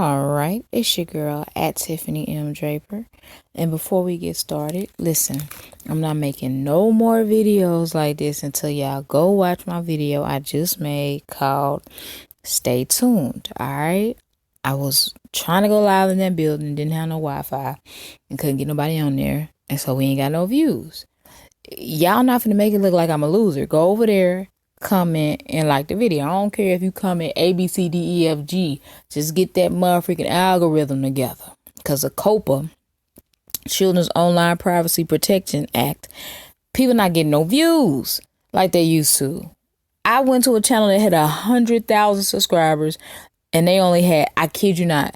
All right, it's your girl at tiffanymdraper. And before we get started, listen, I'm not making no more videos like this until y'all go watch my video I just made called Stay Tuned. All right, I was trying to go live in that building, didn't have no Wi-Fi, and couldn't get nobody on there, and so we ain't got no views. Y'all not finna make it look like I'm a loser. Go over there, comment, and like the video. I don't care if you comment A, B, C, D, E, F, G. Just get that motherfucking algorithm together. Because the COPA, Children's Online Privacy Protection Act, people not getting no views like they used to. I went to a channel that had 100,000 subscribers, and they only had, I kid you not,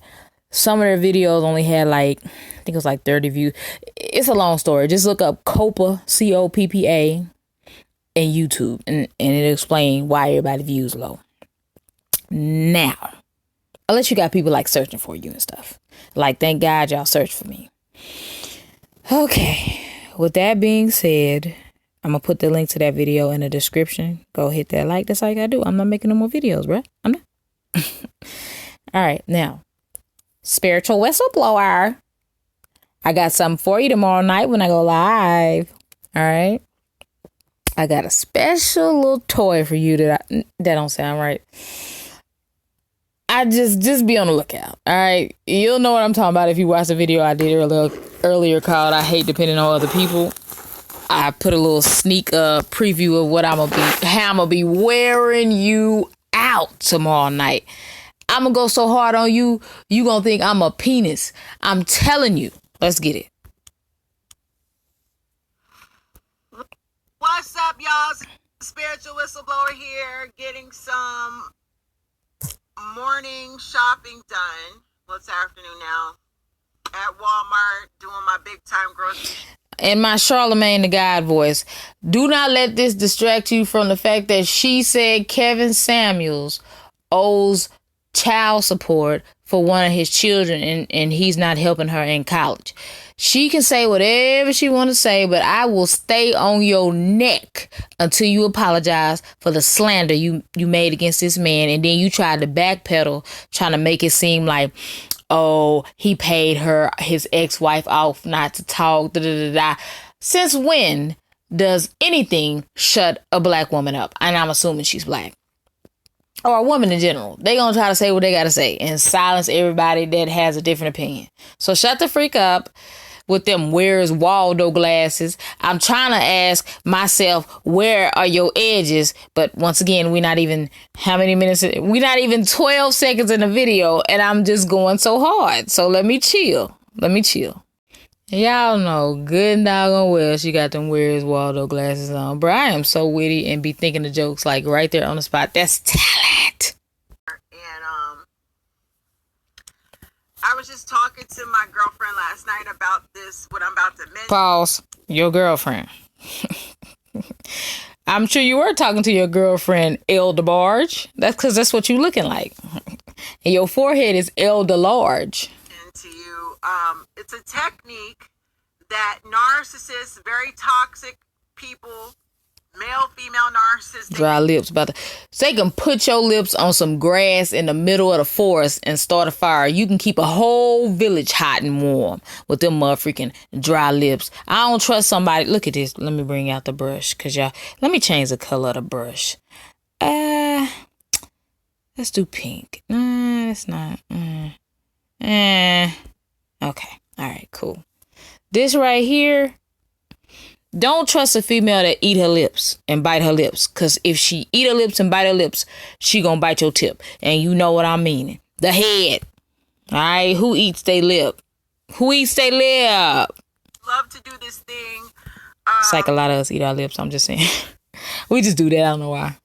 some of their videos only had like, I think it was like 30 views. It's a long story. Just look up COPA, COPPA, and YouTube, and it explain why everybody views low. Now, unless you got people like searching for you and stuff. Like, thank God y'all search for me. Okay, with that being said, I'm gonna put the link to that video in the description. Go hit that like. That's all you gotta do. I'm not making no more videos, bruh. I'm not. All right, now, spiritual whistleblower. I got something for you tomorrow night when I go live. All right. I got a special little toy for you that don't sound right. I just be on the lookout. All right. You'll know what I'm talking about if you watch the video I did earlier called I Hate Depending on Other People. I put a little sneak preview of what how I'm gonna be wearing you out tomorrow night. I'm gonna go so hard on you, you gonna think I'm a penis. I'm telling you. Let's get it. What's up, y'all? Spiritual whistleblower here, getting some morning shopping done. Well, it's afternoon now. At Walmart, doing my big time grocery. In my Charlemagne the God voice, do not let this distract you from the fact that she said Kevin Samuels owes child support for one of his children, and he's not helping her in college. She can say whatever she want to say, but I will stay on your neck until you apologize for the slander you made against this man. And then you tried to backpedal, trying to make it seem like, oh, he paid his ex-wife off not to talk. Da, da, da, da. Since when does anything shut a black woman up? And I'm assuming she's black. Or a woman in general. They gonna try to say what they gotta say and silence everybody that has a different opinion. So shut the freak up with them Where's Waldo glasses. I'm trying to ask myself, where are your edges? But once again, we're not even, how many minutes? We're not even 12 seconds in the video, and I'm just going so hard. So let me chill. Y'all know good and doggone well she got them Where's Waldo glasses on. Bro, I am so witty and be thinking of jokes like right there on the spot. That's talent. And I was just talking to my girlfriend last night about this, what I'm about to mention. Pause. Your girlfriend. I'm sure you were talking to your girlfriend, El DeBarge. That's because that's what you looking like. And your forehead is El DeLarge. To you, it's a technique that narcissists, very toxic people, male, female narcissists, dry lips, they can put your lips on some grass in the middle of the forest and start a fire. You can keep a whole village hot and warm with them motherfucking dry lips. I don't trust somebody. Look at this. Let me bring out the brush, let me change the color of the brush. Let's do pink. It's not. Okay. All right, cool. This right here, don't trust a female that eat her lips and bite her lips. Because if she eat her lips and bite her lips, she gonna bite your tip. And you know what I'm meaning. The head. All right, who eats their lip? Love to do this thing. It's like a lot of us eat our lips, I'm just saying. We just do that, I don't know why.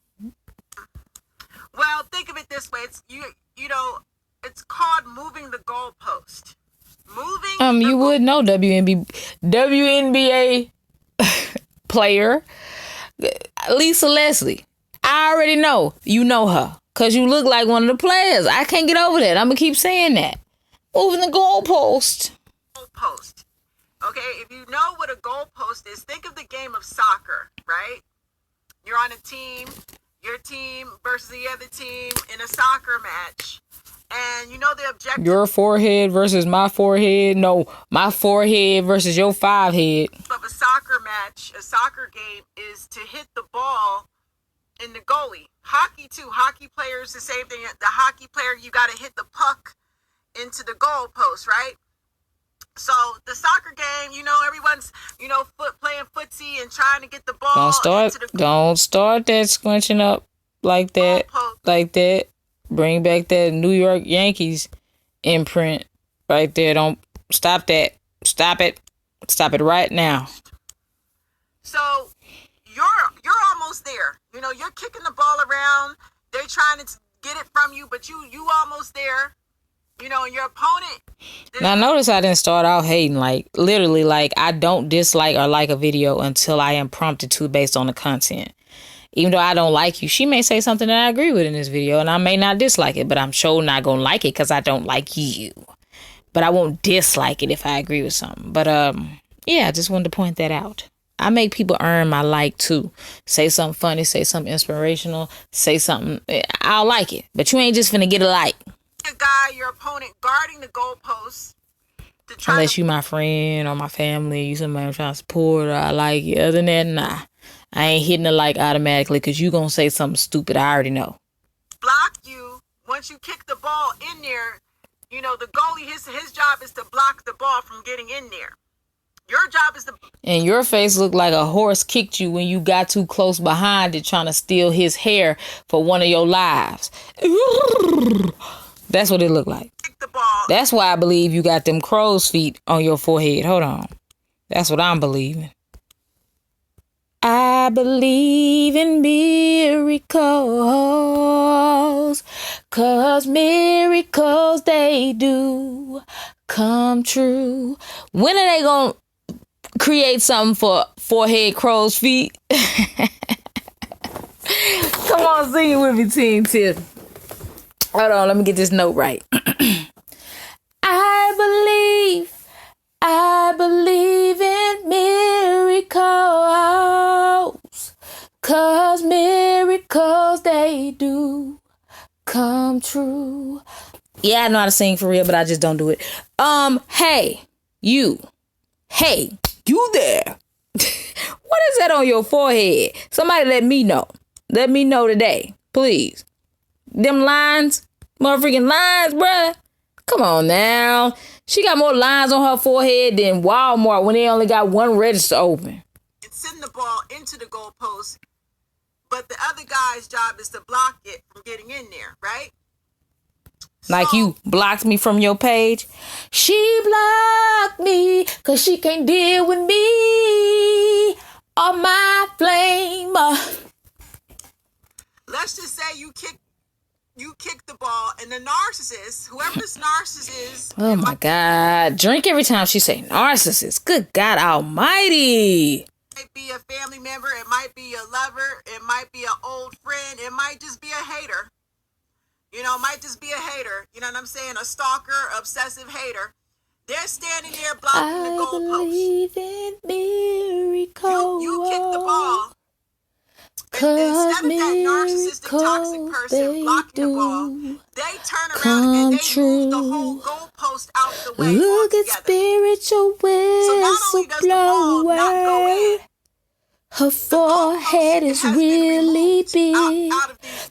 Well, think of it this way. It's you know, it's called moving the goalpost. You would know WNBA player Lisa Leslie. I already know you know her because you look like one of the players. I can't get over that. I'm gonna keep saying that. Moving the goalpost. Okay, if you know what a goalpost is, think of the game of soccer, right? You're on a team, your team versus the other team in a soccer match, and And you know the objective Your forehead versus my forehead. No, my forehead versus your 5 head. of a soccer match, a soccer game, is to hit the ball in the goalie. Hockey too. Hockey players, the same thing. The hockey player, you got to hit the puck into the goal post, right? So the soccer game, you know, everyone's, you know, playing footsie and trying to get the ball. Don't start that scrunching up like that. Like that. Bring back that New York Yankees imprint right there. Don't stop that. Stop it. Stop it right now. So you're almost there. You know, you're kicking the ball around. They're trying to get it from you, but you almost there. You know, and your opponent. Now, notice I didn't start out hating. Like, literally, like, I don't dislike or like a video until I am prompted to based on the content. Even though I don't like you, she may say something that I agree with in this video, and I may not dislike it, but I'm sure not going to like it because I don't like you. But I won't dislike it if I agree with something. But, yeah, I just wanted to point that out. I make people earn my like, too. Say something funny, say something inspirational, say something. I'll like it. But you ain't just finna get a like. A guy, your opponent, guarding the goalpost. Unless you my friend or my family, you somebody I'm trying to support or I like you. Other than that, nah. I ain't hitting the like automatically because you gonna say something stupid. I already know. Block you once you kick the ball in there. You know, the goalie, his job is to block the ball from getting in there. Your job is to... And your face looked like a horse kicked you when you got too close behind it trying to steal his hair for one of your lives. That's what it looked like. The ball. That's why I believe you got them crow's feet on your forehead. Hold on. That's what I'm believing. I believe in miracles, 'cause miracles they do come true. When are they gonna create something for forehead crow's feet? Come on, sing it with me, Team Tiff. Hold on, let me get this note right. I believe in miracles, 'cause miracles they do come true. Yeah, I know how to sing for real, but I just don't do it. Hey, you there. What is that on your forehead? Somebody let me know. Let me know today, please. Them lines, motherfucking lines, bruh. Come on now. She got more lines on her forehead than Walmart when they only got one register open. And send the ball into the goalpost, but the other guy's job is to block it from getting in there, right? Like you blocked me from your page. She blocked me 'cause she can't deal with me or my flame. Let's just say you kick the ball, and the narcissist, whoever this narcissist is... Oh, my God. Drink every time she say narcissist. Good God almighty. It might be a family member. It might be a lover. It might be an old friend. It might just be a hater. You know, it might just be a hater. You know what I'm saying? A stalker, obsessive hater. They're standing there blocking the goalpost. I believe in miracles. You kick the ball. Instead of that narcissistic, toxic person blocking the ball, they turn around and they move the whole goalpost out the way. Look at spiritual whistle so not only does the ball not go in, her forehead is really big.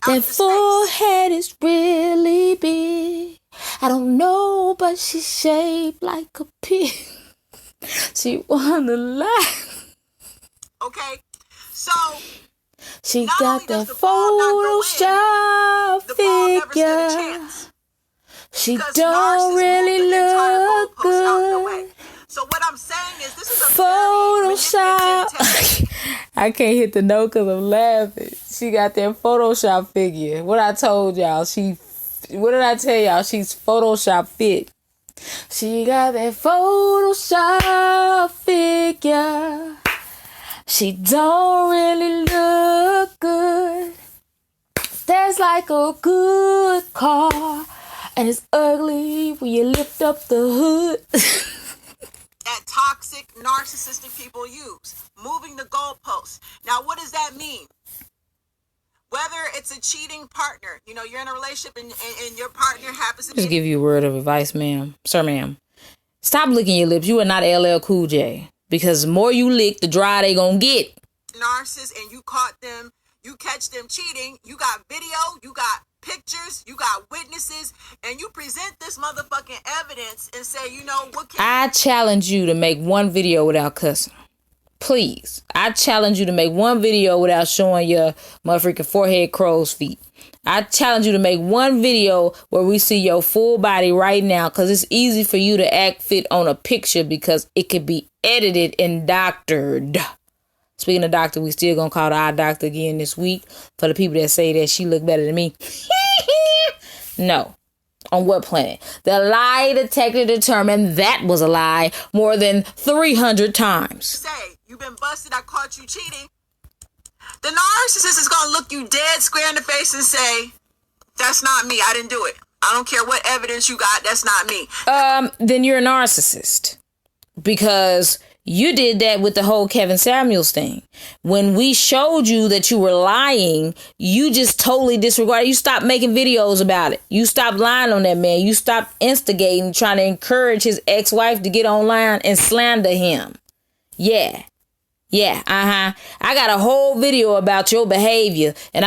That forehead is really big. I don't know, but she's shaped like a pig. She wanna lie. Okay, so she got that Photoshop figure. She don't really look good. So what I'm saying is, this is a Photoshop. I can't hit the note because I'm laughing. She got that Photoshop figure. What I told y'all, what did I tell y'all? She's Photoshop fit. She got that Photoshop figure. She don't really look good. There's like a good car, and it's ugly when you lift up the hood. That toxic, narcissistic people use. Moving the goalposts. Now, what does that mean? Whether it's a cheating partner, you know, you're in a relationship and your partner happens to Just be give you a word of advice, ma'am. Sir, ma'am. Stop licking your lips. You are not LL Cool J. Because the more you lick, the drier they gonna get. narcissist and you caught them, you catch them cheating, you got video, you got pictures, you got witnesses, and you present this motherfucking evidence and say, you know, what can I challenge you to make one video without cussing. Please. I challenge you to make one video without showing your motherfucking forehead crow's feet. I challenge you to make one video where we see your full body right now, because it's easy for you to act fit on a picture because it could be edited and doctored. Speaking of doctor, we still gonna call the eye doctor again this week for the people that say that she look better than me. No. On what planet? The lie detector determined that was a lie more than 300 times. say, you've been busted, I caught you cheating. The narcissist is going to look you dead square in the face and say, that's not me, I didn't do it. I don't care what evidence you got, that's not me. Then you're a narcissist. Because you did that with the whole Kevin Samuels thing. When we showed you that you were lying, you just totally disregarded. You stopped making videos about it. You stopped lying on that man. You stopped instigating, trying to encourage his ex-wife to get online and slander him. Yeah. I got a whole video about your behavior, and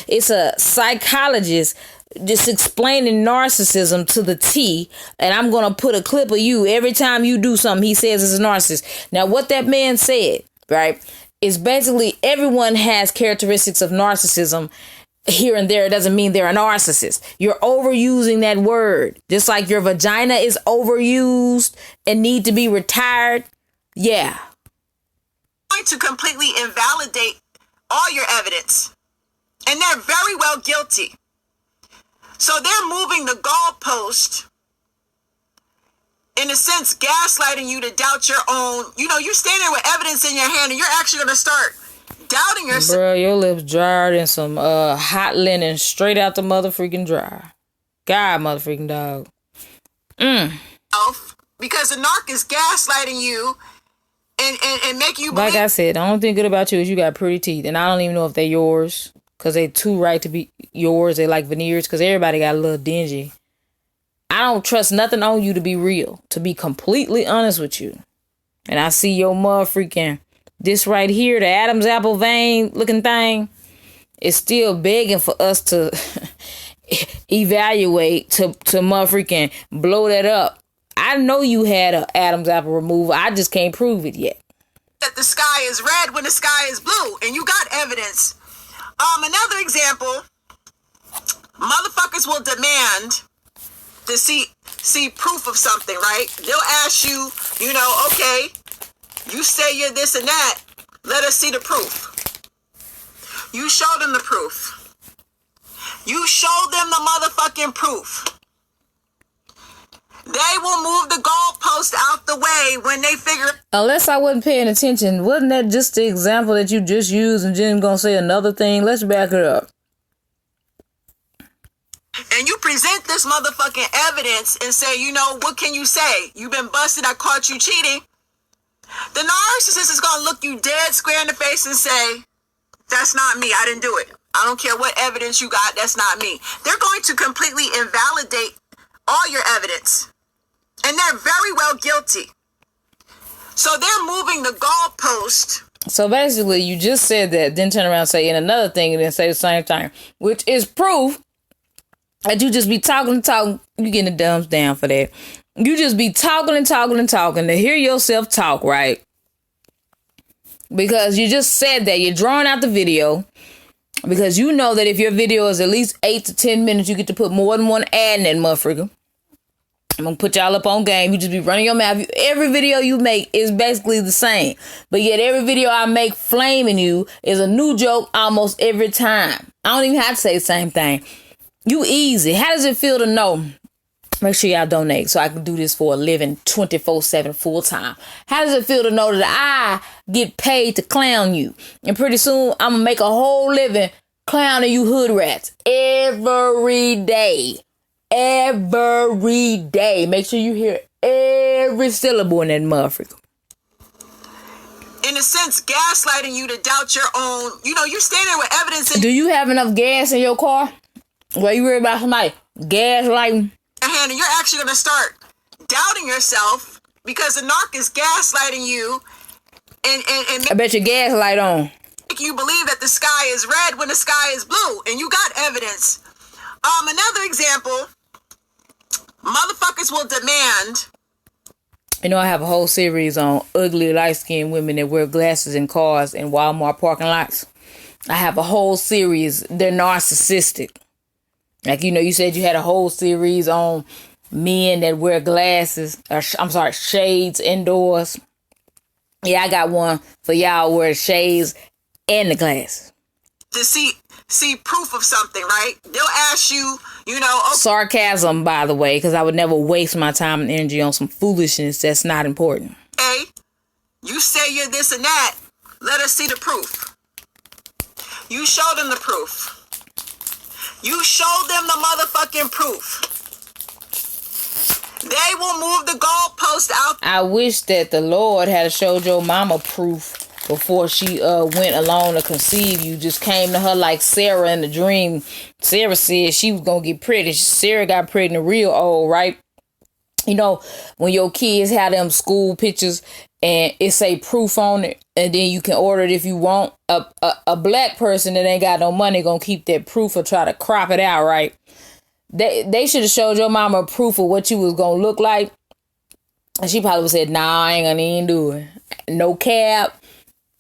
it's a psychologist just explaining narcissism to the T, and I'm going to put a clip of you every time you do something he says is a narcissist. Now, what that man said, right, is basically everyone has characteristics of narcissism here and there. It doesn't mean they're a narcissist. You're overusing that word, just like your vagina is overused and need to be retired. Yeah. Going to completely invalidate all your evidence, and they're very well guilty. So they're moving the goalpost, in a sense, gaslighting you to doubt your own. You know, you're standing with evidence in your hand and you're actually going to start doubting yourself. Bro, your lips drier than some hot linen straight out the motherfucking dryer. God, motherfucking dog. Because the narc is gaslighting you and making you Like believe. I said, the only thing good about you is you got pretty teeth. And I don't even know if they're yours. Because they too right to be yours. They like veneers. Because everybody got a little dingy. I don't trust nothing on you to be real. To be completely honest with you. And I see your motherfucking, this right here, the Adam's apple vein looking thing, is still begging for us to evaluate, to motherfucking blow that up. I know you had an Adam's apple removal. I just can't prove it yet. That the sky is red when the sky is blue. And you got evidence. Another example, motherfuckers will demand to see proof of something, right? They'll ask you, you know, okay, you say you're this and that. Let us see the proof. You show them the proof. You show them the motherfucking proof. They will move the goalpost out the way when they figure. Unless I wasn't paying attention, wasn't that just the example that you just used and then gonna say another thing? Let's back it up. And you present this motherfucking evidence and say, you know, what can you say? You've been busted, I caught you cheating. The narcissist is going to look you dead square in the face and say, that's not me, I didn't do it. I don't care what evidence you got, that's not me. They're going to completely invalidate all your evidence. And they're very well guilty. So they're moving the goalpost. So basically, you just said that, then turn around and say another thing and then say the same thing, which is proof that you just be talking. You getting the thumbs down for that. You just be talking to hear yourself talk, right? Because you just said that. You're drawing out the video. Because you know that if your video is at least 8 to 10 minutes, you get to put more than one ad in that motherfucker. I'm going to put y'all up on game. You just be running your mouth. Every video you make is basically the same. But yet every video I make flaming you is a new joke almost every time. I don't even have to say the same thing. You easy. How does it feel to know? Make sure y'all donate so I can do this for a living 24/7 full time. How does it feel to know that I get paid to clown you? And pretty soon I'm going to make a whole living clowning you hood rats every day. Every day. Make sure you hear every syllable in that motherfucker. in a sense, gaslighting you to doubt your own. You know, you're standing there with evidence in Do you have enough gas in your car? Where you worry about somebody gaslighting? your hand, and you're actually going to start doubting yourself because the narc is gaslighting you and I bet your gas light on. make you believe that the sky is red when the sky is blue, and you got evidence. Another example, motherfuckers will demand. You know, I have a whole series on ugly light-skinned women that wear glasses in cars in Walmart parking lots. I have a whole series. They're narcissistic. Like, you know, you said you had a whole series on men that wear glasses. Shades indoors. Yeah, I got one for y'all wear shades and the glasses. To see proof of something, right? They'll ask you, you know, okay, Sarcasm, by the way, because I would never waste my time and energy on some foolishness that's not important. you say you're this and that. Let us see the proof. You show them the proof. You show them the motherfucking proof. They will move the goalpost out. I wish that the Lord had showed your mama proof before she went alone to conceive you. Just came to her like Sarah in the dream. Sarah said she was going to get pregnant. Sarah got pregnant real old, right? You know, when your kids have them school pictures and it say proof on it, and then you can order it if you want. A black person that ain't got no money going to keep that proof or try to crop it out, right? They should have showed your mama proof of what you was going to look like. And she probably would have said, nah, I ain't going to even do it. No cap.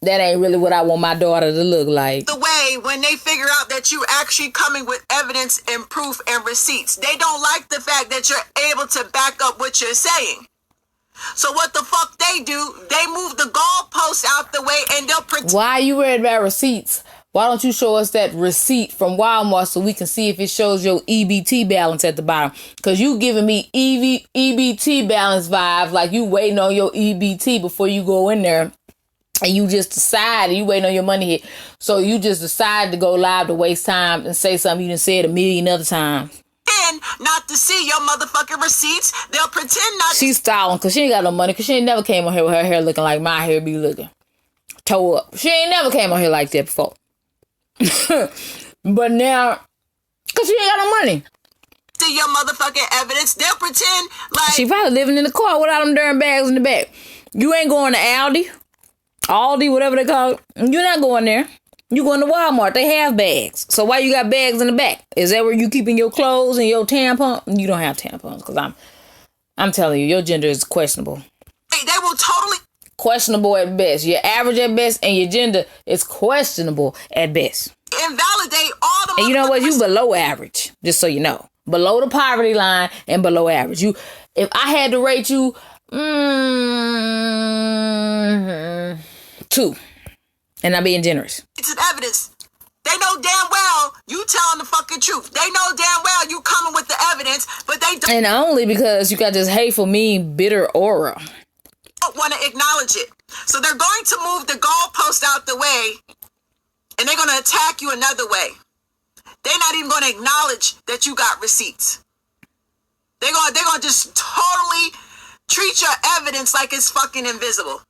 That ain't really what I want my daughter to look like. The way when they figure out that you actually coming with evidence and proof and receipts, they don't like the fact that you're able to back up what you're saying. So what the fuck they do, they move the goalposts out the way and they'll pretend. Why are you worried about receipts? Why don't you show us that receipt from Walmart so we can see if it shows your EBT balance at the bottom? Because you giving me EBT balance vibes like you waiting on your EBT before you go in there. And you just decide, you waiting on your money hit. So you just decide to go live to waste time and say something you done said a million other times. Not to see your motherfucking receipts. They'll pretend not to. She's stalling because she ain't got no money because she ain't never came on here with her hair looking like my hair be looking. Toe up. She ain't never came on here like that before. But now, because she ain't got no money. See your motherfucking evidence. They'll pretend like. She probably living in the car without them darn bags in the back. You ain't going to Aldi, whatever they call it. You're not going there. You going to Walmart. They have bags. So why you got bags in the back? Is that where you keeping your clothes and your tampon? You don't have tampons because I'm telling you, your gender is questionable. They will totally questionable at best. You're average at best, and your gender is questionable at best. invalidate all the. And you know what? You below average. Just so you know, below the poverty line and below average. You, if I had to rate you, 2. And I'm being generous. It's an evidence. They know damn well you telling the fucking truth. They know damn well you coming with the evidence, but they don't. And only because you got this hateful, mean, bitter aura. Don't want to acknowledge it. So they're going to move the goalpost out the way, and they're going to attack you another way. They're not even going to acknowledge that you got receipts. They're going to just totally treat your evidence like it's fucking invisible.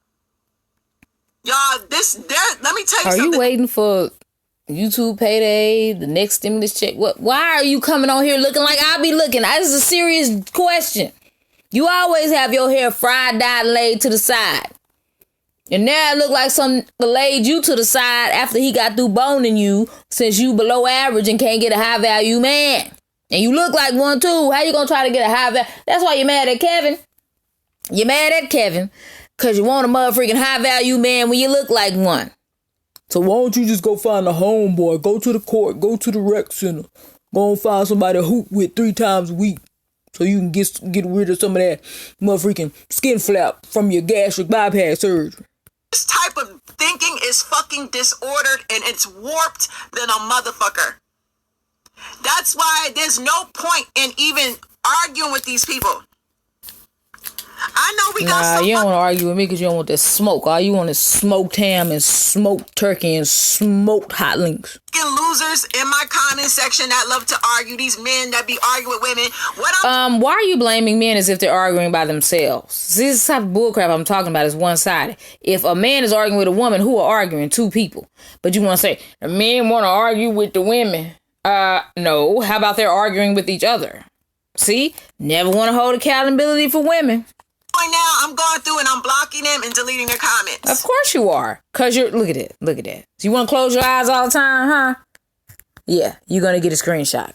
Y'all, let me tell you something. Are you waiting for YouTube payday, the next stimulus check? What? Why are you coming on here looking like I be looking? This is a serious question. You always have your hair fried, dyed, laid to the side. And now it look like some laid you to the side after he got through boning you, since you below average and can't get a high value man. And you look like one too. How you gonna try to get a high value? That's why you're mad at Kevin. You're mad at Kevin because you want a motherfucking high value man when you look like one. So why don't you just go find a homeboy? Go to the court. Go to the rec center. Go and find somebody to hoop with 3 times a week. So you can get rid of some of that motherfucking skin flap from your gastric bypass surgery. This type of thinking is fucking disordered and it's warped than a motherfucker. That's why there's no point in even arguing with these people. I know we got Nah, some. you don't want to argue with me because you don't want the smoke. All you want is smoked ham and smoked turkey and smoked hot links. Losers in my comment section that love to argue. These men that be arguing with women. Why are you blaming men as if they're arguing by themselves? See, this type of bullcrap I'm talking about is one-sided. If a man is arguing with a woman, who are arguing? Two people. But you want to say the men want to argue with the women? No. How about they're arguing with each other? See, never want to hold accountability for women. Now I'm going through and I'm blocking them and deleting their comments. Of course you are. Because look at that. So you want to close your eyes all the time, huh? Yeah, you're going to get a screenshot.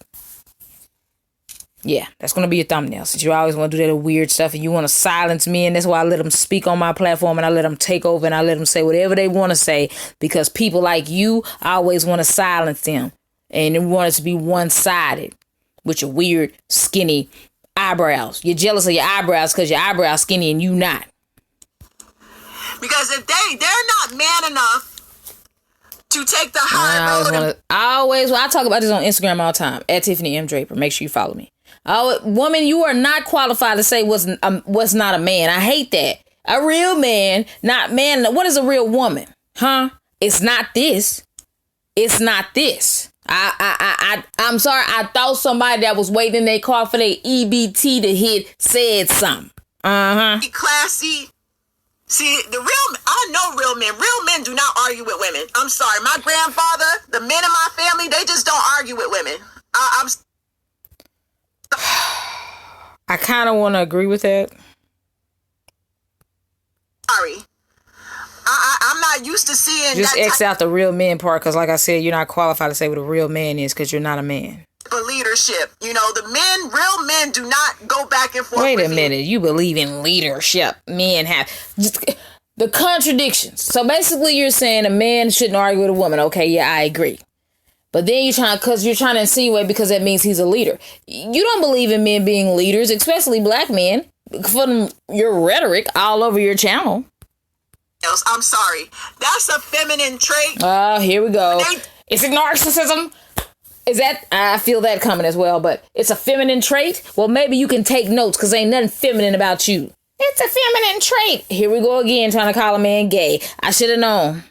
Yeah, that's going to be your thumbnail. Since you always want to do that weird stuff and you want to silence men, that's why I let them speak on my platform and I let them take over and I let them say whatever they want to say, because people like you always want to silence them and they want it to be one-sided with your weird, skinny eyebrows. You're jealous of your eyebrows because your eyebrows skinny and you not. Because if they're not man enough to take the high road. I talk about this on Instagram all the time, at @tiffanymdraper. Make sure you follow me. Woman, you are not qualified to say what's not a man. I hate that. A real man, not man. What is a real woman? Huh? It's not this. It's not this. I'm sorry. I thought somebody that was waiting in their car for their EBT to hit said something. Be classy. See, I know real men. Real men do not argue with women. I'm sorry. My grandfather, the men in my family, they just don't argue with women. I kind of want to agree with that. Sorry. I'm not used to seeing just that. X out the real men part, because like I said, you're not qualified to say what a real man is because you're not a man. For leadership, real men do not go back and forth. Wait a minute, you believe in leadership? Men have the contradictions. So basically, you're saying a man shouldn't argue with a woman. Okay, yeah, I agree. But then you're trying to insinuate because that means he's a leader. You don't believe in men being leaders, especially black men. From your rhetoric all over your channel. I'm sorry. That's a feminine trait. Here we go. It's narcissism. Is that? I feel that coming as well, but it's a feminine trait. Well, maybe you can take notes because ain't nothing feminine about you. It's a feminine trait. Here we go again, trying to call a man gay. I should have known.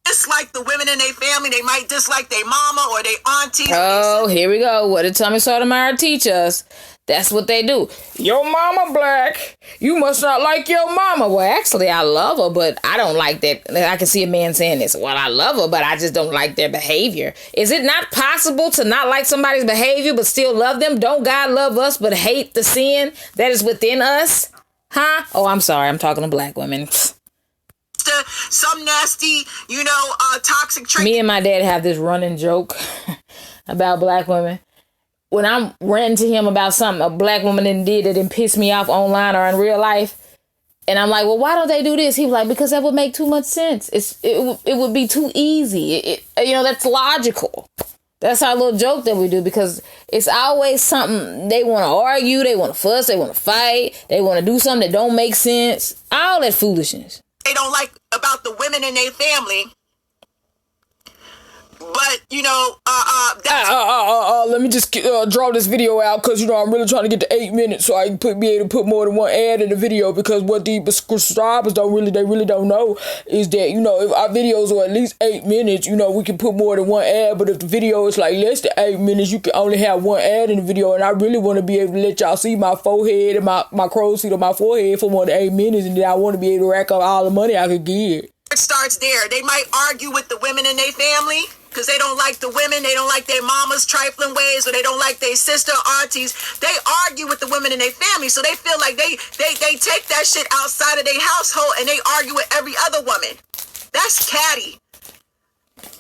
Dislike the women in their family. They might dislike their mama or their auntie. Oh, here we go. What did Tommy Sotomayor teach us? That's what they do. Your mama black. You must not like your mama. Well, actually, I love her, but I don't like that. I can see a man saying this. Well, I love her, but I just don't like their behavior. Is it not possible to not like somebody's behavior, but still love them? Don't God love us, but hate the sin that is within us? Huh? Oh, I'm sorry. I'm talking to black women. Some nasty, toxic trait. Me and my dad have this running joke about black women. When I'm ranting to him about something a black woman did that didn't piss me off online or in real life, and I'm like, well, why don't they do this? He was like, because that would make too much sense. It would be too easy. That's logical. That's our little joke that we do, because it's always something they want to argue, they want to fuss, they want to fight, they want to do something that don't make sense. All that foolishness. They don't like about the women in their family. But, let me just draw this video out because, I'm really trying to get to 8 minutes so I can be able to put more than one ad in the video, because what the subscribers they really don't know is that, if our videos are at least 8 minutes, we can put more than one ad. But if the video is like less than 8 minutes, you can only have one ad in the video. And I really want to be able to let y'all see my forehead and my crow's feet on my forehead for more than 8 minutes. And then I want to be able to rack up all the money I could get. It starts there. They might argue with the women in their family because they don't like the women, they don't like their mama's trifling ways, or they don't like their sister, aunties. They argue with the women in their family, so they feel like they take that shit outside of their household and they argue with every other woman. That's catty.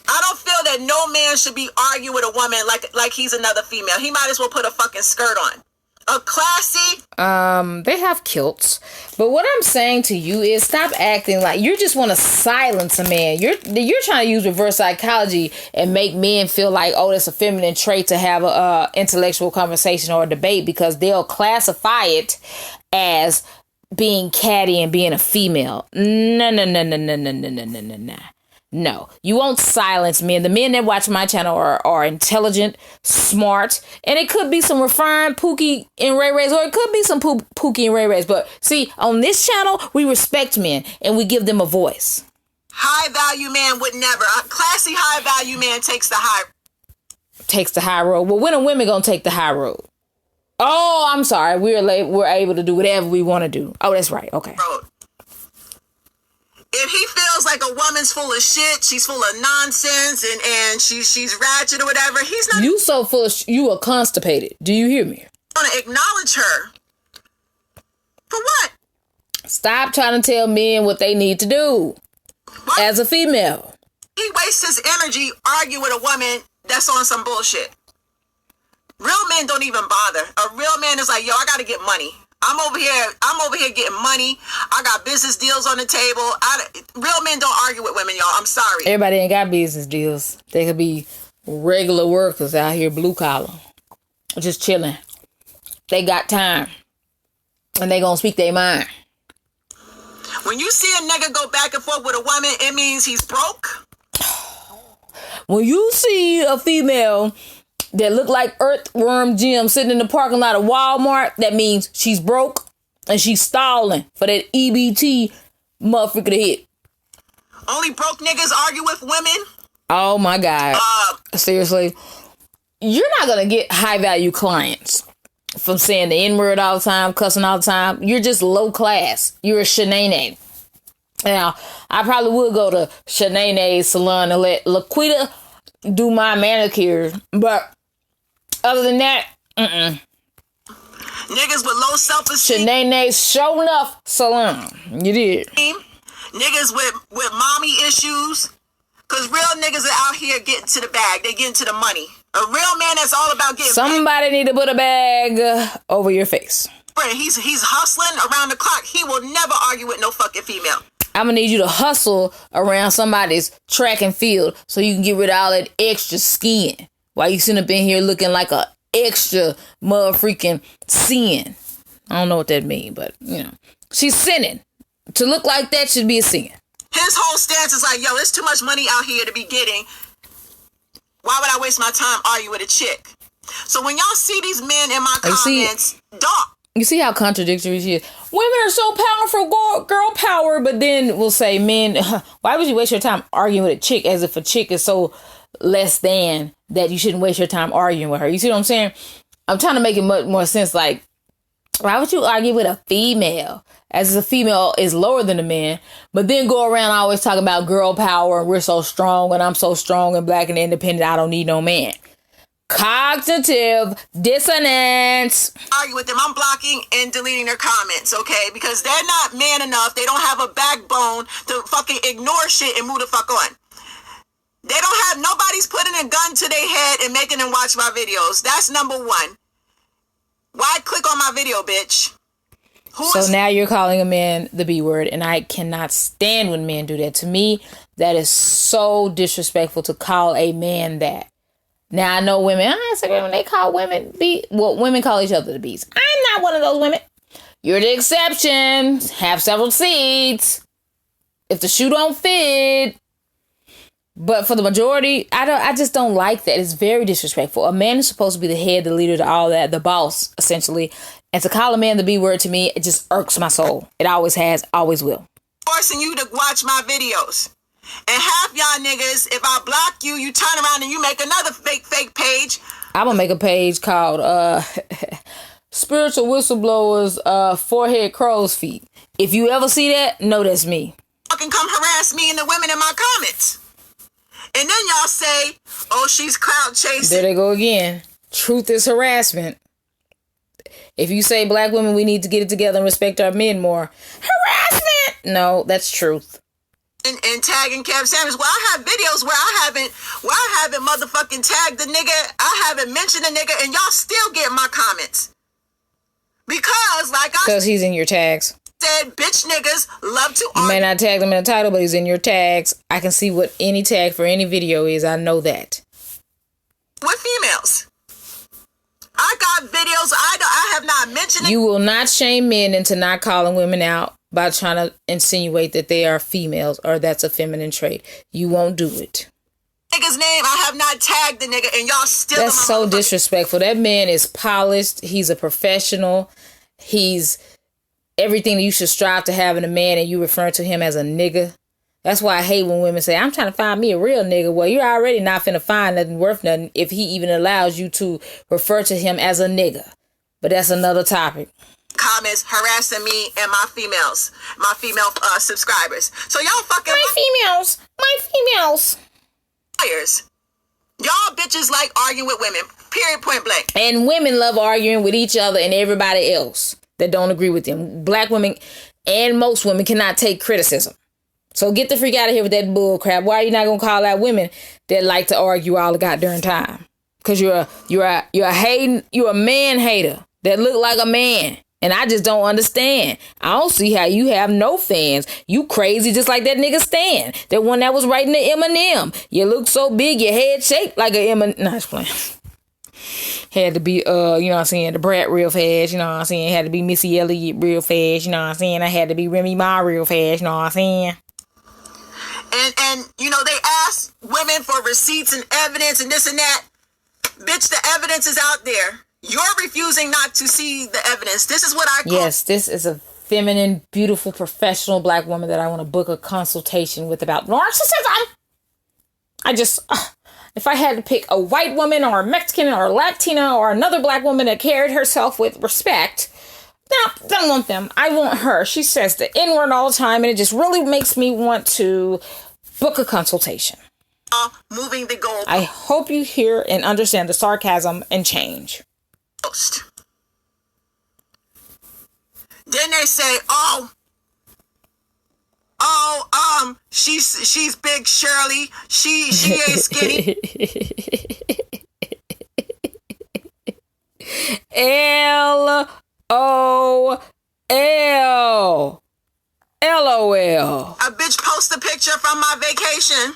I don't feel that no man should be arguing with a woman like he's another female. He might as well put a fucking skirt on. A classy. They have kilts. But what I'm saying to you is stop acting like you just want to silence a man. You're trying to use reverse psychology and make men feel like, oh, that's a feminine trait to have a intellectual conversation or a debate, because they'll classify it as being catty and being a female. No. No, you won't silence men. The men that watch my channel are intelligent, smart, and it could be some refined Pookie and Ray Rays, or it could be some Pookie and Ray Rays. But see, on this channel, we respect men and we give them a voice. High value man would never. A classy high value man takes the high road. Well, when are women gonna take the high road? Oh, I'm sorry. We're able to do whatever we want to do. Oh, that's right. Okay. road. If he feels like a woman's full of shit, she's full of nonsense, and she's ratchet or whatever, he's not. You so full of you are constipated. Do you hear me? Gonna acknowledge her. For what? Stop trying to tell men what they need to do. What? As a female. He wastes his energy arguing with a woman that's on some bullshit. Real men don't even bother. A real man is like, yo, I gotta get money. I'm over here getting money. I got business deals on the table. Real men don't argue with women, y'all. I'm sorry. Everybody ain't got business deals. They could be regular workers out here, blue collar, just chilling. They got time, and they gonna speak their mind. When you see a nigga go back and forth with a woman, it means he's broke. When you see a female that look like Earthworm Jim sitting in the parking lot of Walmart, that means she's broke and she's stalling for that EBT motherfucker to hit. Only broke niggas argue with women? Oh my God. Seriously. You're not going to get high value clients from saying the N-word all the time, cussing all the time. You're just low class. You're a shenane. Now, I probably would go to Shanae's salon and let Laquita do my manicure, but other than that, Niggas with low self-esteem. Shanae's Show Enough salon. You did. Niggas with mommy issues. Because real niggas are out here getting to the bag. They getting to the money. A real man that's all about getting Somebody need to put a bag over your face. He's hustling around the clock. He will never argue with no fucking female. I'm going to need you to hustle around somebody's track and field so you can get rid of all that extra skin while you sitting up in here looking like a extra motherfucking sin. I don't know what that means, but, you know. She's sinning. To look like that should be a sin. His whole stance is like, yo, there's too much money out here to be getting. Why would I waste my time arguing with a chick? So when y'all see these men in my comments, dog. You see how contradictory she is? Women are so powerful, girl power, but then we'll say, men, why would you waste your time arguing with a chick as if a chick is so less than that you shouldn't waste your time arguing with her? You see what I'm saying? I'm trying to make it much more sense. Like, why would you argue with a female as if a female is lower than a man, but then go around always talking about girl power and we're so strong and I'm so strong and black and independent, I don't need no man. Cognitive dissonance. Argue with them. I'm blocking and deleting their comments, okay? Because they're not man enough. They don't have a backbone to fucking ignore shit and move the fuck on. They don't have, nobody's putting a gun to their head and making them watch my videos. That's number one. Why click on my video, bitch? So now you're calling a man the B word, and I cannot stand when men do that. To me, that is so disrespectful to call a man that. Now I know women on Instagram, they call women women call each other the B's. I'm not one of those women. You're the exception. Have several seats. If the shoe don't fit. But for the majority, I just don't like that. It's very disrespectful. A man is supposed to be the head, the leader, all that, the boss, essentially. And to call a man the B word, to me, it just irks my soul. It always has, always will. Forcing you to watch my videos. And half y'all niggas, if I block you, you turn around and you make another fake page. I'm going to make a page called Spiritual Whistleblowers Forehead Crow's Feet. If you ever see that, know that's me. Fucking come harass me and the women in my comments. And then y'all say, oh, she's clout chasing. There they go again. Truth is harassment. If you say black women, we need to get it together and respect our men more. Harassment! No, that's truth. And tagging Kev Samuels. Well, I have videos where I haven't motherfucking tagged the nigga. I haven't mentioned the nigga, and y'all still get my comments. Because he's in your tags. Said bitch niggas love to argue. You may not tag them in the title, but he's in your tags. I can see what any tag for any video is. I know that. With females. I got videos. I have not mentioned it. You will not shame men into not calling women out by trying to insinuate that they are females or that's a feminine trait. You won't do it. Nigga's name, I have not tagged the nigga, and y'all still. That's so disrespectful. That man is polished. He's a professional. He's everything that you should strive to have in a man, and you refer to him as a nigga. That's why I hate when women say, I'm trying to find me a real nigga. Well, you're already not finna find nothing worth nothing if he even allows you to refer to him as a nigga. But that's another topic. Comments harassing me and my female subscribers. So y'all fucking my females. Y'all bitches like arguing with women. Period. Point blank. And women love arguing with each other and everybody else that don't agree with them. Black women and most women cannot take criticism. So get the freak out of here with that bull crap. Why are you not gonna call out women that like to argue all the goddamn time? Because you're a man hater that look like a man. And I just don't understand. I don't see how you have no fans. You crazy just like that nigga Stan. That one that was writing the Eminem. You look so big, your head shaped like a Eminem. Nah, just playing. Had to be, you know what I'm saying, the Brat real fast, you know what I'm saying. Had to be Missy Elliott real fast, you know what I'm saying. I had to be Remy Ma real fast, you know what I'm saying. And you know, they ask women for receipts and evidence and this and that. Bitch, the evidence is out there. You're refusing not to see the evidence. This is what I call... Yes, this is a feminine, beautiful, professional black woman that I want to book a consultation with about narcissism. I just... if I had to pick a white woman or a Mexican or a Latina or another black woman that carried herself with respect, no, don't want them. I want her. She says the N-word all the time, and it just really makes me want to book a consultation. Moving the goal. I hope you hear and understand the sarcasm and change. Then they say, she's big Shirley. She ain't skinny. LOL. LOL. A bitch post a picture from my vacation.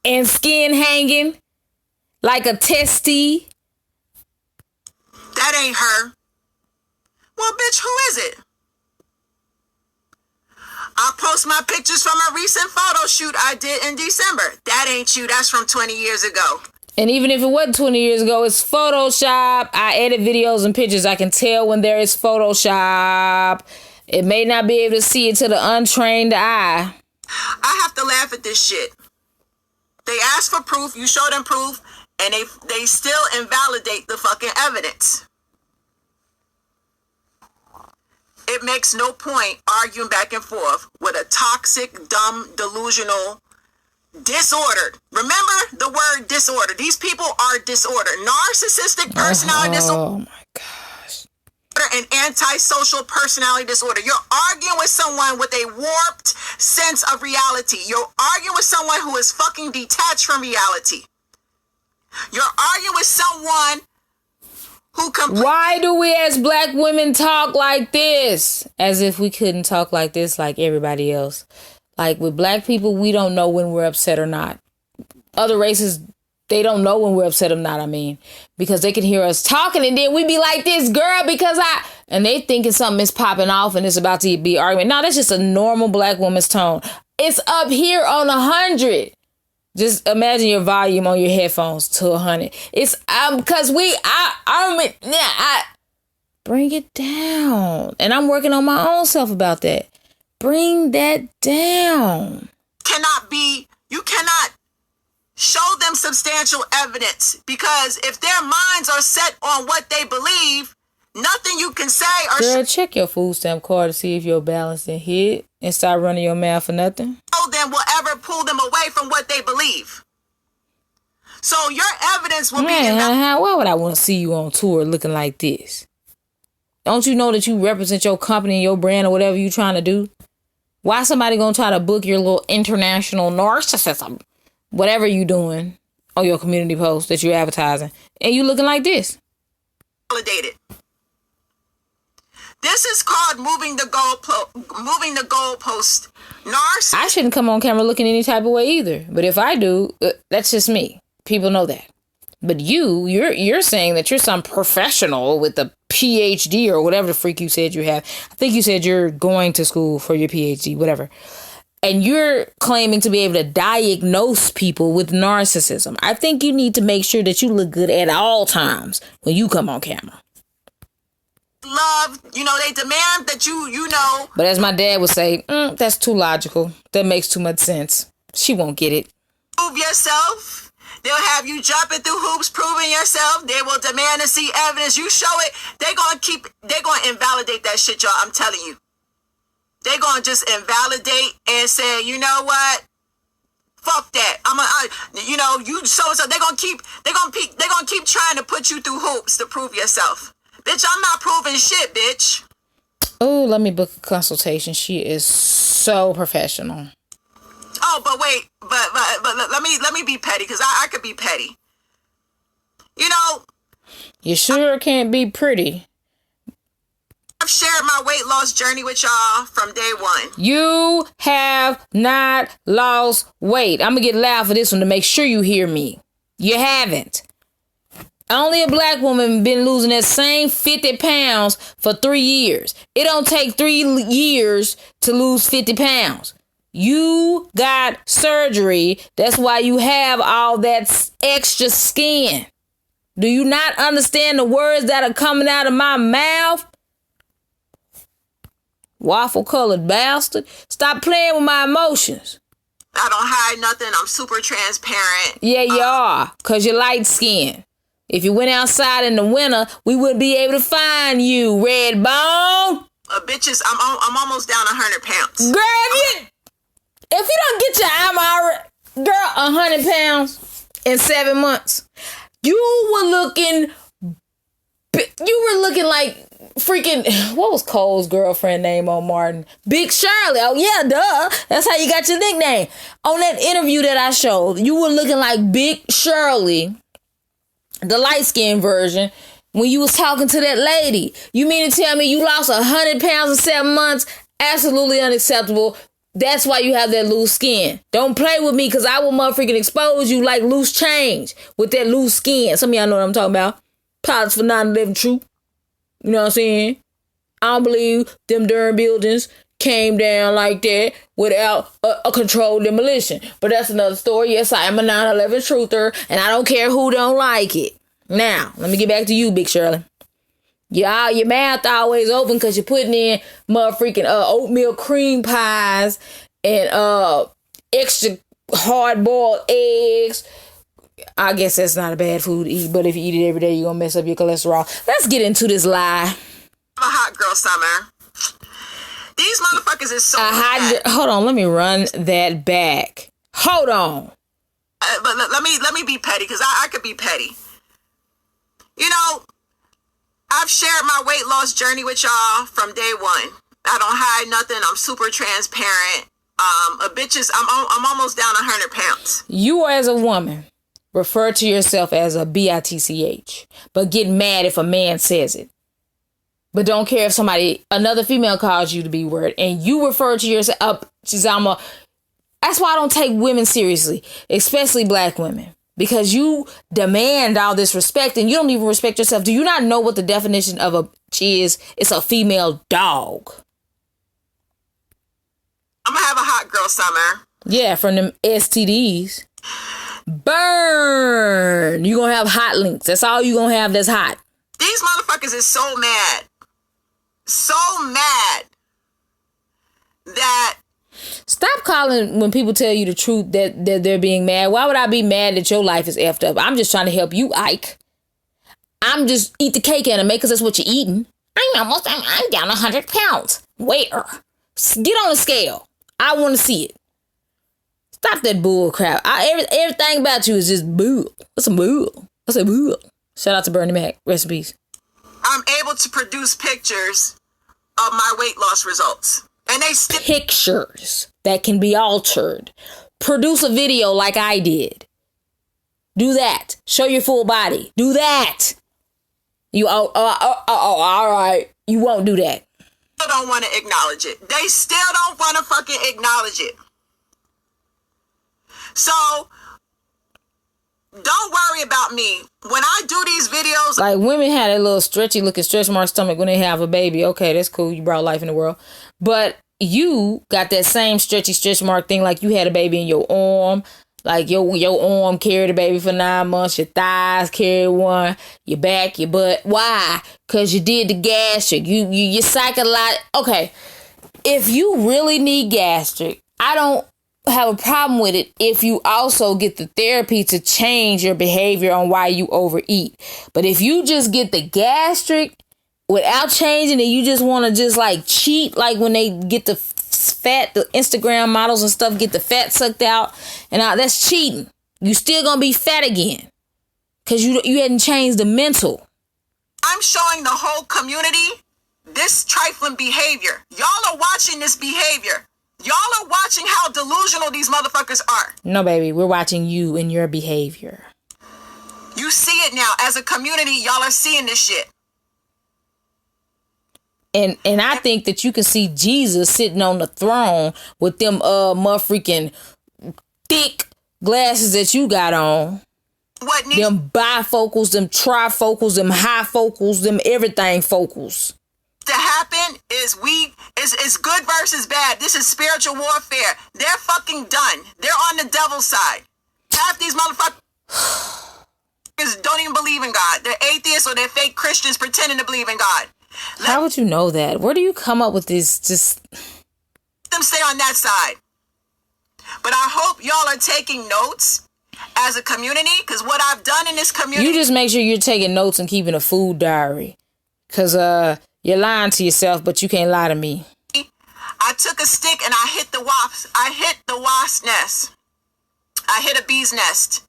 And skin hanging like a testy. That ain't her. Well, bitch, who is it? I'll post my pictures from a recent photo shoot I did in December. That ain't you. That's from 20 years ago. And even if it wasn't 20 years ago, it's Photoshop. I edit videos and pictures. I can tell when there is Photoshop. It may not be able to see it to the untrained eye. I have to laugh at this shit. They ask for proof. You show them proof. And they still invalidate the fucking evidence. It makes no point arguing back and forth with a toxic, dumb, delusional, disordered. Remember the word disorder. These people are disordered. Narcissistic personality disorder. Oh my gosh. And antisocial personality disorder. You're arguing with someone with a warped sense of reality. You're arguing with someone who is fucking detached from reality. You're arguing with someone who Why do we as black women talk like this? As if we couldn't talk like this like everybody else. Like with black people, we don't know when we're upset or not. Other races, they don't know when we're upset or not, because they can hear us talking and then we be like this, girl, and they thinking something is popping off and it's about to be argument. No, that's just a normal black woman's tone. It's up here on 100. Just imagine your volume on your headphones to 100. It's because I bring it down, and I'm working on my own self about that. Bring that down. You cannot show them substantial evidence, because if their minds are set on what they believe, nothing you can say or girl, check your food stamp card to see if your balance didn't hit and start running your mouth for nothing. Them will ever pull them away from what they believe. So your evidence will be why would I want to see you on tour looking like this? Don't you know that you represent your company and your brand or whatever you trying to do? Why somebody gonna try to book your little international narcissism, whatever you doing on your community post that you're advertising, and you looking like this? Validated. This is called moving the goalpost. I shouldn't come on camera looking any type of way either. But if I do, that's just me. People know that. But you're saying that you're some professional with a PhD or whatever the freak you said you have. I think you said you're going to school for your PhD, whatever. And you're claiming to be able to diagnose people with narcissism. I think you need to make sure that you look good at all times when you come on camera. Love, they demand that you know. But as my dad would say, that's too logical. That makes too much sense. She won't get it. Prove yourself. They'll have you jumping through hoops, proving yourself. They will demand to see evidence. You show it. They're going to invalidate that shit, y'all. I'm telling you. They're going to just invalidate and say, you know what? Fuck that. You so they're going to keep trying to put you through hoops to prove yourself. Bitch, I'm not proving shit, bitch. Oh, let me book a consultation. She is so professional. Oh, but wait, but let me be petty, because I could be petty. You sure can't be pretty. I've shared my weight loss journey with y'all from day one. You have not lost weight. I'm going to get loud for this one to make sure you hear me. You haven't. Only a black woman been losing that same 50 pounds for 3 years. It don't take 3 years to lose 50 pounds. You got surgery. That's why you have all that extra skin. Do you not understand the words that are coming out of my mouth? Waffle colored bastard. Stop playing with my emotions. I don't hide nothing. I'm super transparent. Yeah, you are. Because you're light skinned. If you went outside in the winter, we wouldn't be able to find you, red bone. Bitches, I'm almost down 100 pounds. Girl, if you don't get your girl, 100 pounds in 7 months, you were looking like freaking, what was Cole's girlfriend name on Martin? Big Shirley. Oh yeah, duh. That's how you got your nickname. On that interview that I showed, you were looking like Big Shirley, the light-skinned version, when you was talking to that lady. You mean to tell me you lost 100 pounds in 7 months? Absolutely unacceptable. That's why you have that loose skin. Don't play with me, because I will motherfucking expose you like loose change with that loose skin. Some of y'all know what I'm talking about. Pilots for 9/11 Troop. You know what I'm saying? I don't believe them darn buildings came down like that without a controlled demolition. But that's another story. Yes, I am a 9/11 truther, and I don't care who don't like it. Now, let me get back to you, Big Shirley. Yeah, your mouth always open because you're putting in motherfucking oatmeal cream pies and extra hard-boiled eggs. I guess that's not a bad food to eat, but if you eat it every day, you're going to mess up your cholesterol. Let's get into this lie. I'm a hot girl summer. These motherfuckers is so bad. Hold on, let me run that back. Hold on. But let me be petty, because I could be petty. I've shared my weight loss journey with y'all from day one. I don't hide nothing. I'm super transparent. Bitches, I'm almost down 100 pounds. You as a woman refer to yourself as a bitch, but get mad if a man says it. But don't care if another female calls you the B word, and you refer to yourself That's why I don't take women seriously, especially black women, because you demand all this respect and you don't even respect yourself. Do you not know what the definition of a bitch is? It's a female dog. I'm gonna have a hot girl summer. Yeah, from them STDs. Burn. You gonna have hot links. That's all you gonna have that's hot. These motherfuckers is so mad. So mad that... Stop calling when people tell you the truth that they're being mad. Why would I be mad that your life is effed up? I'm just trying to help you, Ike. I'm just eat the cake anime because that's what you're eating. I'm down 100 pounds. Where? Get on the scale. I want to see it. Stop that bull crap. Everything about you is just bull. That's a bull. That's a bull. Shout out to Bernie Mac. Rest in peace. I'm able to produce pictures of my weight loss results. And they still... Pictures that can be altered. Produce a video like I did. Do that. Show your full body. Do that. All right. You won't do that. Still don't want to acknowledge it. They still don't want to fucking acknowledge it. So Don't worry about me. When I do these videos, like women had a little stretchy looking stretch mark stomach when they have a baby. Okay, that's cool. You brought life in the world. But you got that same stretchy stretch mark thing, like you had a baby in your arm. Like your arm carried a baby for 9 months. Your thighs carried one. Your back, your butt. Why? Because you did the gastric. You psychological. Okay. If you really need gastric, I don't have a problem with it if you also get the therapy to change your behavior on why you overeat. But if you just get the gastric without changing it, you just want to just like cheat, like when they get the fat, the Instagram models and stuff get the fat sucked out, and that's cheating. You still gonna be fat again because you hadn't changed the mental. I'm showing the whole community this trifling behavior. Y'all are watching this behavior. Y'all are watching how delusional these motherfuckers are. No, baby, we're watching you and your behavior. You see it now. As a community, y'all are seeing this shit. And I think that you can see Jesus sitting on the throne with them freaking thick glasses that you got on. What needs them bifocals, them trifocals, them high focals, them everything focals. To happen is it's good versus bad. This is spiritual warfare. They're fucking done. They're on the devil's side. Half these motherfuckers don't even believe in God. They're atheists or they're fake Christians pretending to believe in God. How would you know that? Where do you come up with this? Just them stay on that side. But I hope y'all are taking notes as a community, because what I've done in this community. You just make sure you're taking notes and keeping a food diary, because you're lying to yourself, but you can't lie to me. I took a stick and I hit the wasp. I hit the wasp nest. I hit a bee's nest.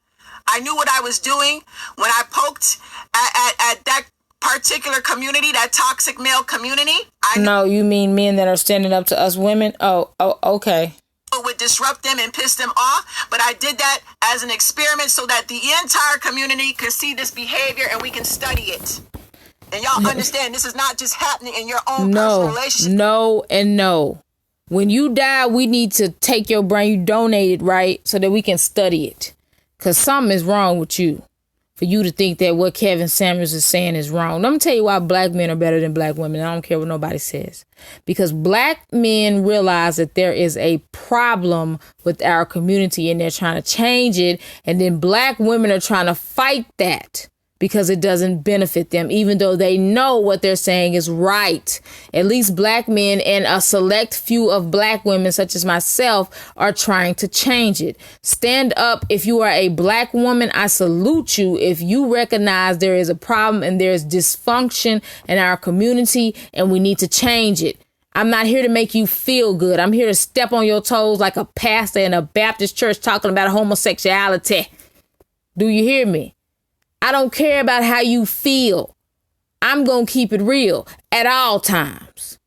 I knew what I was doing when I poked at that particular community, that toxic male community. No, you mean men that are standing up to us women? Oh, okay. It would disrupt them and piss them off, but I did that as an experiment so that the entire community could see this behavior and we can study it. And y'all understand this is not just happening in your own personal relationship. No, and no. When you die, we need to take your brain, you donate it, right? So that we can study it. Because something is wrong with you. For you to think that what Kevin Samuels is saying is wrong. Let me tell you why black men are better than black women. I don't care what nobody says. Because black men realize that there is a problem with our community and they're trying to change it. And then black women are trying to fight that because it doesn't benefit them, even though they know what they're saying is right. At least black men and a select few of black women, such as myself, are trying to change it. Stand up. If you are a black woman, I salute you. If you recognize there is a problem and there's dysfunction in our community and we need to change it. I'm not here to make you feel good. I'm here to step on your toes like a pastor in a Baptist church talking about homosexuality. Do you hear me? I don't care about how you feel. I'm going to keep it real at all times.